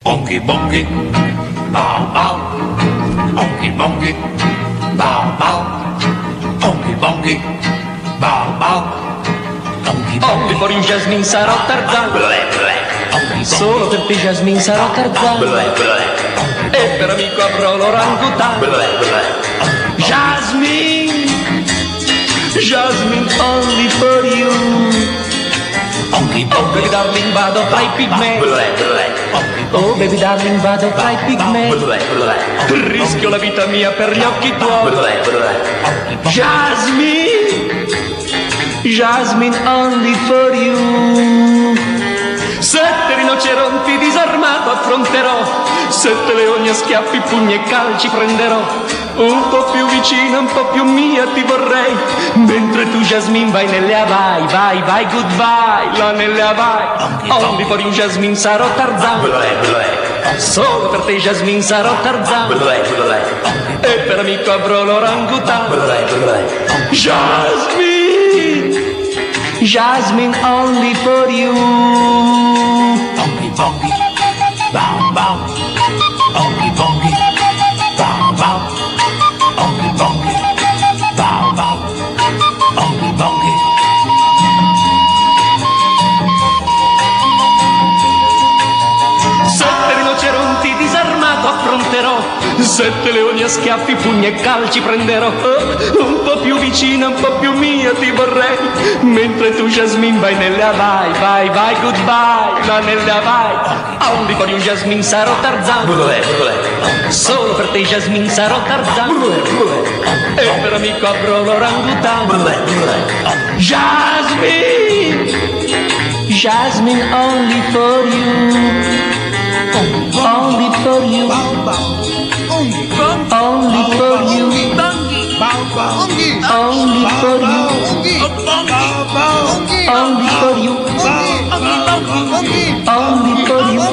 Bongi bongi, bow bow. Bongi bongi, bow bow. Bongi bongi, bow bow. Bongi Only for you Jasmine sarò Tarzan. Solo per te Jasmine sarò Tarzan. E per amico avrò l'orangutan. Jasmine, Jasmine only for you. bongi Oh baby darling vado fra i pigmei. Oh baby darling vado fra i pigmei. Rischio la vita mia per gli occhi tuoi. Jasmine, Jasmine only for you. 7 rinoceronti disarmato affronterò, 7 leoni a schiaffi, pugni e calci prenderò. Un po' più vicina, un po' più mia ti vorrei, mentre tu Jasmine vai nelle Hawaii. Vai, vai, goodbye, là nelle Hawaii. Only for you Jasmine sarò Tarzan. Solo per te Jasmine sarò Tarzan. E per amico avrò l'orangutan. Jasmine, Jasmine only for you. bongi bongi, bow bow. Bongi bongi, bow bow. Bongi bongi, bow bow. Bongi bongi. Sette rinoceronti disarmato affronterò, 7 leoni a schiaffi, pugni e calci prenderò. Un po' più vicina, un po' più mia ti vorrei, mentre tu Jasmine vai nelle Hawaii. Vai, vai, goodbye, là nelle Hawaii. Only for you Jasmine sarò Tarzan. Solo per te Jasmine sarò Tarzan. E per amico avrò l'orangutan. Jasmine, Jasmine only for you. Only for you. Only for you. Only for you. Only for you. Only for you. Only for you.